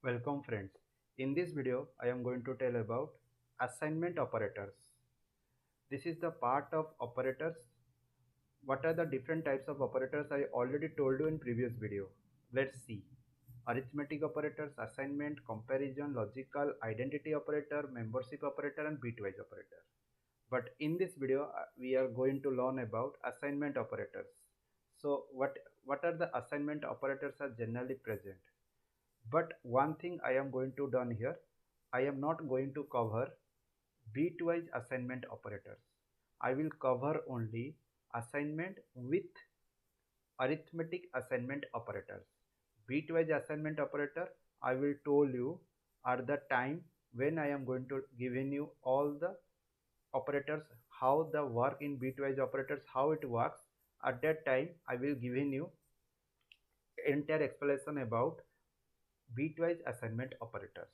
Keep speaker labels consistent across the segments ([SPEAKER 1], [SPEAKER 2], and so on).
[SPEAKER 1] Welcome friends. In this video, I am going to tell about assignment operators. This is the part of operators. What are the different types of operators I already told you in previous video. Let's see. Arithmetic operators, assignment, comparison, logical, identity operator, membership operator and bitwise operator. But in this video, we are going to learn about assignment operators. So what are the assignment operators are generally present? But one thing I am going to done here, I am not going to cover bitwise assignment operators. I will cover only assignment with arithmetic assignment operators. Bitwise assignment operator, I will told you at the time when I am going to giving you all the operators, how the work in bitwise operators, how it works. At that time, I will giving you entire explanation about bitwise assignment operators.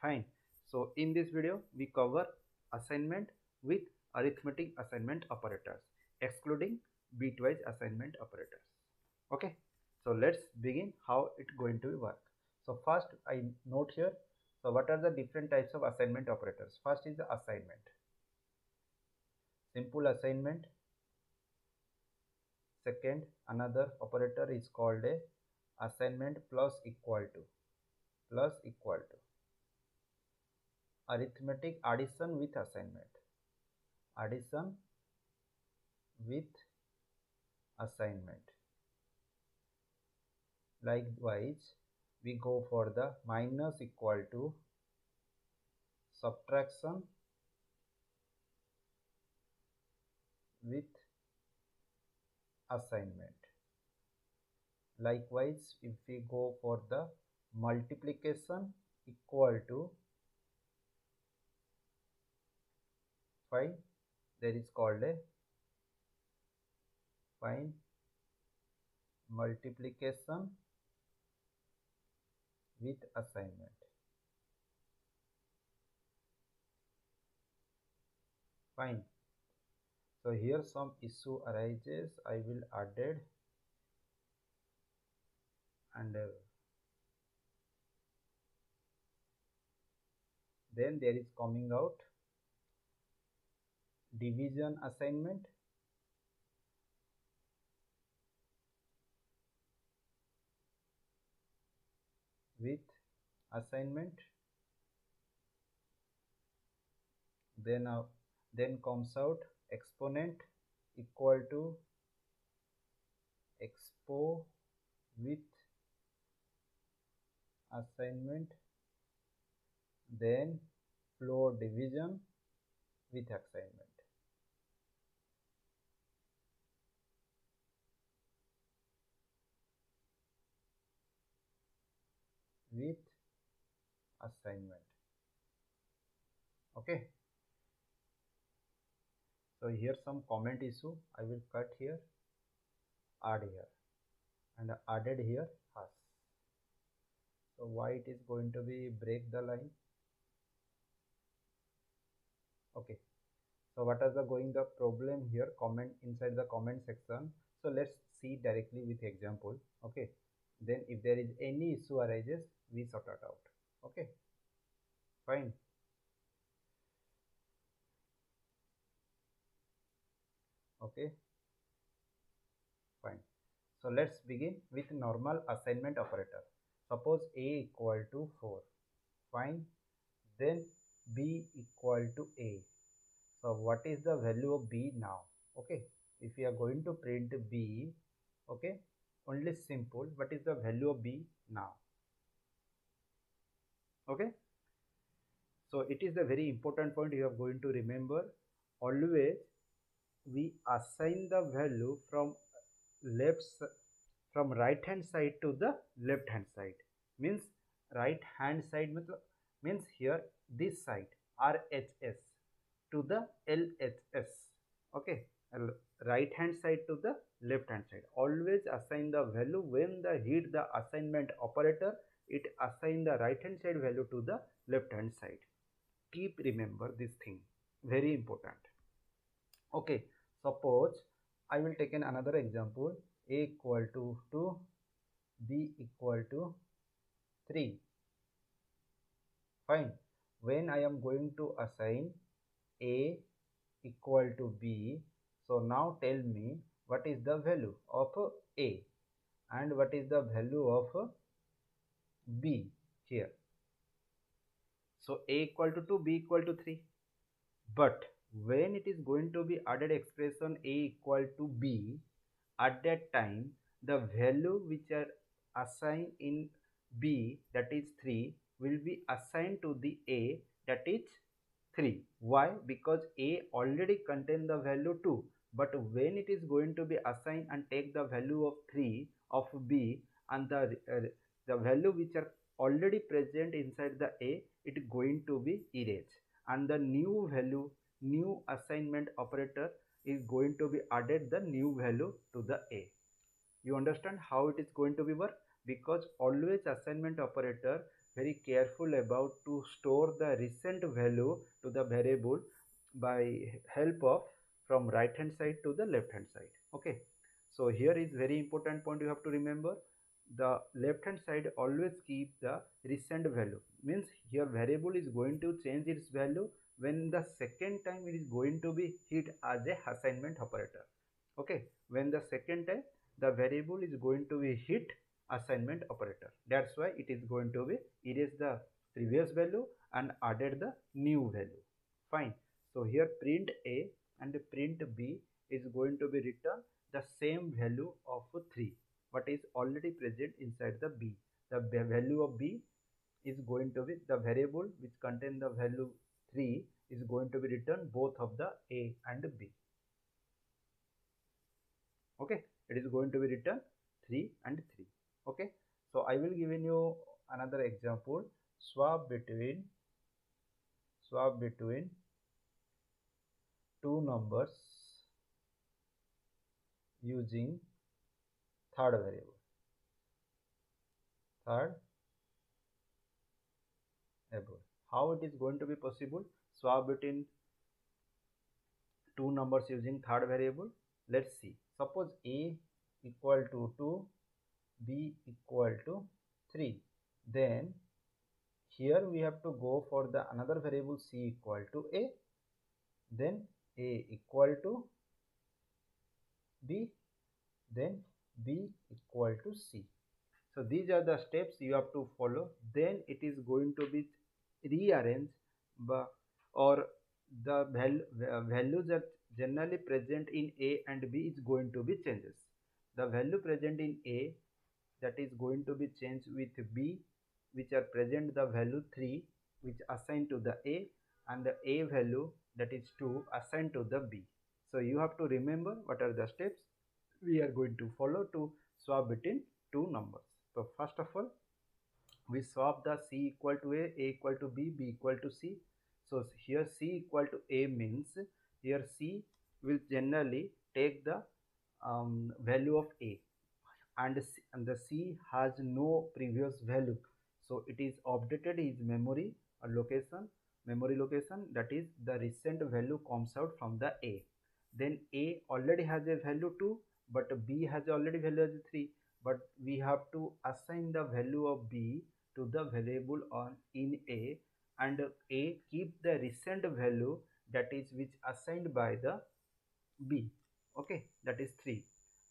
[SPEAKER 1] Fine. So in this video we cover assignment with arithmetic assignment operators excluding bitwise assignment operators. Okay, so let's begin how it going to work. So first I note here, so what are the different types of assignment operators? First is the assignment, simple assignment. Second, another operator is called a assignment plus equal to, plus equal to. Arithmetic addition with assignment, addition with assignment. Likewise, we go for the minus equal to, subtraction with assignment. Likewise, if we go for the multiplication equal to, fine, there is called a fine multiplication with assignment. Fine. So here some issue arises, I will added and then there is coming out division assignment with assignment. Then comes out exponent equal to expo with assignment, then floor division with assignment. With assignment. Okay. So here some comment issue, I will cut here, add here and added here has. So why it is going to be break the line? Okay. So what is the going the problem here? Comment inside the comment section. So let's see directly with example. Okay. Then if there is any issue arises, we sort it out. Okay. Fine. Okay. Fine. So let's begin with normal assignment operator. Suppose A equal to 4. Fine. Then B equal to A. So what is the value of B now? Okay. If we are going to print B, okay, only simple, what is the value of B now? Okay. So it is the very important point you are going to remember. Always we assign the value from right hand side to the left hand side. Means right hand side means here this side RHS to the LHS. Okay, right hand side to the left hand side. Always assign the value when the hit the assignment operator, it assign the right hand side value to the left hand side. Keep remember this thing, very important. Okay, suppose I will take another example. A equal to 2, B equal to 3. Fine. When I am going to assign a equal to b, so now tell me what is the value of a and what is the value of b here. So a equal to 2, b equal to 3. But when it is going to be added expression a equal to b, at that time the value which are assigned in b, that is 3, will be assigned to the a, that is 3. Why? Because a already contain the value 2, but when it is going to be assigned and take the value of 3 of b, and the value which are already present inside the a, it is going to be erased, and the new value, new assignment operator is going to be added the new value to the a. You understand how it is going to be work? Because always assignment operator very careful about to store the recent value to the variable by help of from right hand side to the left hand side. Okay, so here is very important point you have to remember. The left hand side always keep the recent value, means here variable is going to change its value when the second time it is going to be hit as a assignment operator. Okay, when the second time the variable is going to be hit assignment operator, that's why it is going to be erase the previous value and added the new value. Fine. So here print a and print b is going to be written the same value of 3 what is already present inside the b. The value of b is going to be the variable which contain the value 3 is going to be written both of the a and b. Okay, it is going to be written 3 and 3. Okay, so I will give you another example. Swap between two numbers using third variable. How it is going to be possible? Swap between two numbers using third variable. Let's see. Suppose a equal to 2, b equal to 3. Then here we have to go for the another variable c equal to a. Then a equal to b. Then b equal to c. So these are the steps you have to follow. Then it is going to be rearranged or the values are generally present in a and b is going to be changes. The value present in a, that is going to be changed with b, which are present the value 3 which assigned to the a, and the a value that is 2 assigned to the b. So you have to remember what are the steps we are going to follow to swap between two numbers. So first of all, we swap the c equal to a equal to b equal to c. So here c equal to a means here c will generally take the value of a, and the c has no previous value, so it is updated his memory or memory location, that is the recent value comes out from the a. Then a already has a value 2, but b has already value as 3, but we have to assign the value of b to the variable on in a, and a keep the recent value that is which assigned by the b. Okay, that is 3.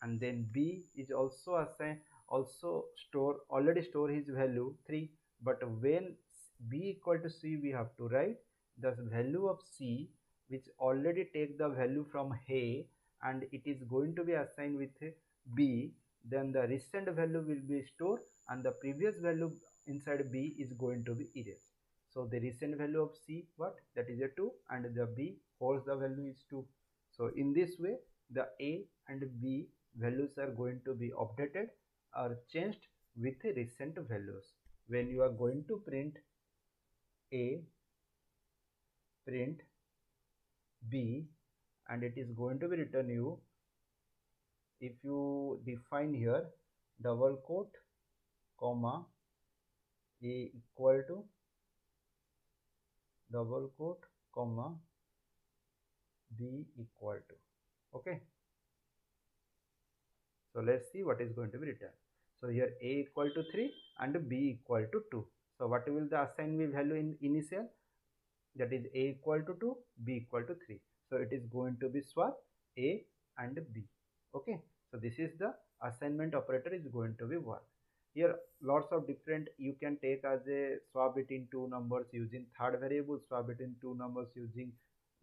[SPEAKER 1] And then b is also assigned, also already store his value 3, but when b equal to c, we have to write the value of c which already take the value from a, and it is going to be assigned with b. Then the recent value will be stored and the previous value inside b is going to be erased. So the recent value of c, what, that is a 2, and the b holds the value is 2. So in this way the a and b values are going to be updated or changed with recent values. When you are going to print a, print b, and it is going to be written you, if you define here double quote comma a equal to double quote comma b equal to. Okay, so let's see what is going to be written. So here a equal to 3 and b equal to 2. So what will the assign be value in initial? That is a equal to 2, b equal to 3. So it is going to be swap a and b. Okay, so this is the assignment operator is going to be work. Here lots of different you can take as a swap between two numbers using third variable, swap between two numbers using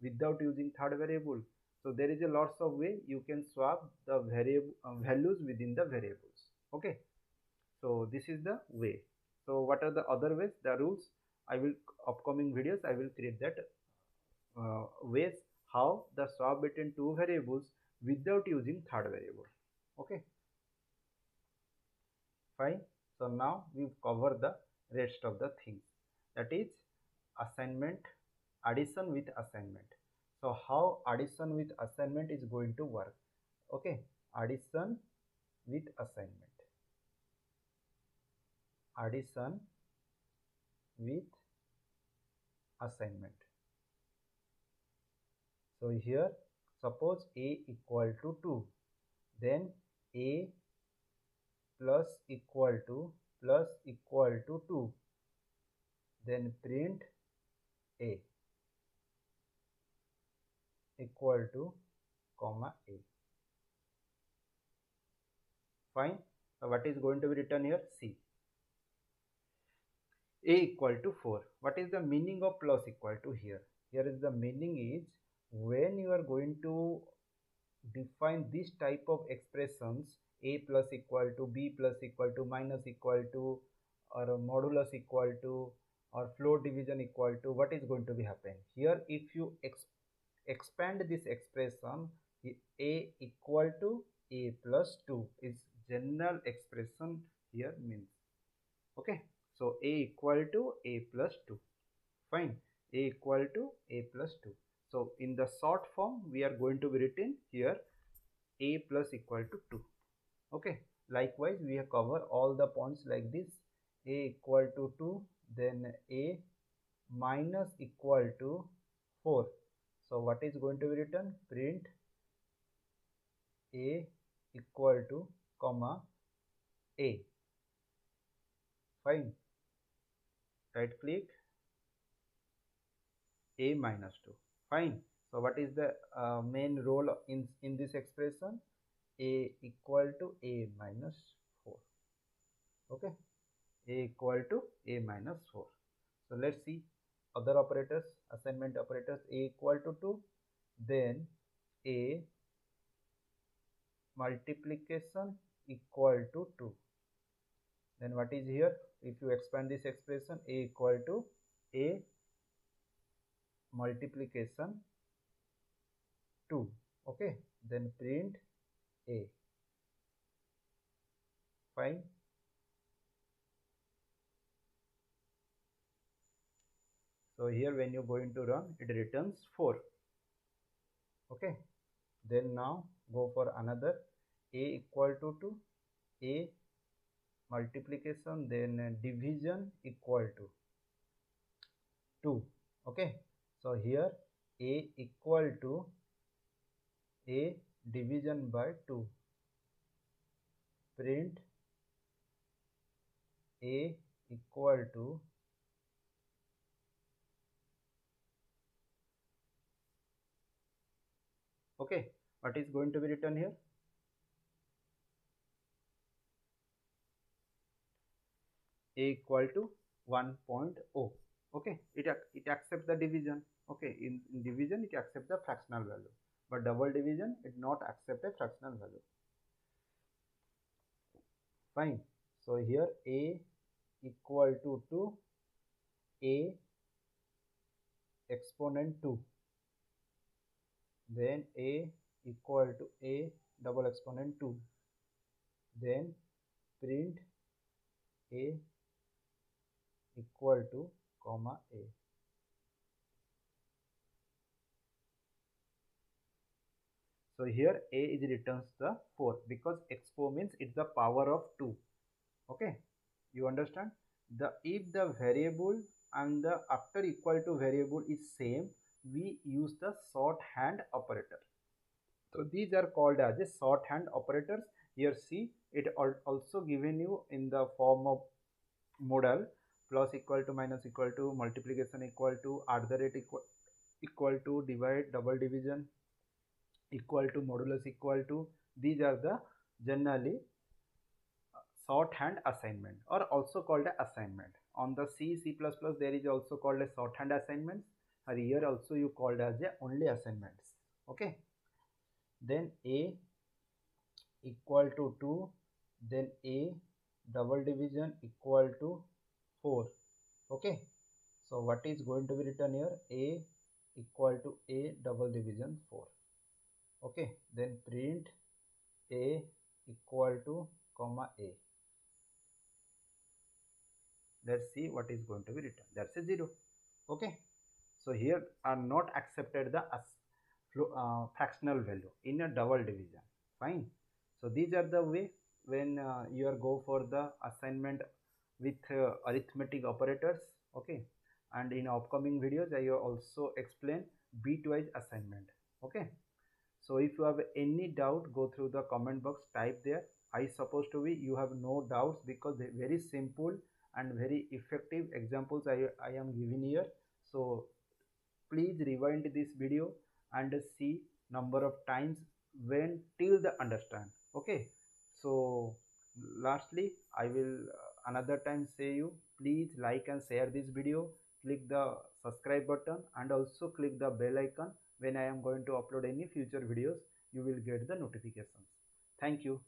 [SPEAKER 1] without using third variable. So there is a lots of way you can swap the variable values within the variables. Okay, so this is the way. So what are the other ways, the rules? I will upcoming videos I will create that ways how the swap between two variables without using third variable. Okay, fine. So now we cover the rest of the things, that is assignment, addition with assignment. So how addition with assignment is going to work? Okay, addition with assignment, addition with assignment. So here suppose a equal to 2, then a plus equal to 2, then print a equal to comma a. Fine. So what is going to be written here? See, a equal to 4. What is the meaning of plus equal to here? Here is the meaning is when you are going to define this type of expressions, a plus equal to, b plus equal to, minus equal to, or modulus equal to, or floor division equal to, what is going to be happen here? If you expand this expression, a equal to a plus 2 is general expression here means. Okay, so a equal to a plus 2. Fine, a equal to a plus 2. So in the short form we are going to be written here a plus equal to 2. Okay, likewise we have covered all the points like this, a equal to 2, then a minus equal to 4. So what is going to be written? Print a equal to comma a. Fine, right click a minus 2. Fine. So what is the main role in this expression? A equal to a minus 4. Okay, a equal to a minus 4. So let's see other operators, assignment operators. A equal to 2, then a multiplication equal to 2. Then what is here? If you expand this expression, a equal to a multiplication 2. Okay, then print a. Fine. So here when you're going to run, it returns 4. Okay, then now go for another, a equal to 2, a multiplication, then division equal to 2. Okay, so here a equal to a division by 2, print a equal to okay, what is going to be written here? A equal to 1.0. Okay, it accepts the division. Okay, in division it accepts the fractional value, but double division it not accept a fractional value. Fine. So here a equal to 2, a exponent 2, then a equal to a double exponent 2, then print a equal to comma a. So here a is returns the 4 because expo means it's the power of 2. Okay, you understand? The if the variable and the after equal to variable is same, we use the shorthand operator. So these are called as a shorthand operators. Here see it also given you in the form of model. plus equal to minus equal to multiplication equal to at the rate equal to divide double division equal to modulus equal to. These are the generally shorthand assignment or also called a assignment. On the C++ there is also called a shorthand assignments, or here also you called as a only assignments. Okay, then a equal to 2, then a double division equal to 4. Okay, so what is going to be written here? A equal to a double division 4. Okay, then print a equal to comma a. Let's see what is going to be written. That's a 0. Okay, so here are not accepted the fractional value in a double division. Fine. So these are the way when you are go for the assignment with arithmetic operators. Okay, and in upcoming videos I will also explain bitwise assignment. Okay, so if you have any doubt, go through the comment box, type there. I suppose to be you have no doubts because they very simple and very effective examples I am giving here. So please rewind this video and see number of times when till the understand. Okay, so lastly I will another time say you, please like and share this video, click the subscribe button and also click the bell icon. When I am going to upload any future videos, you will get the notifications. Thank you.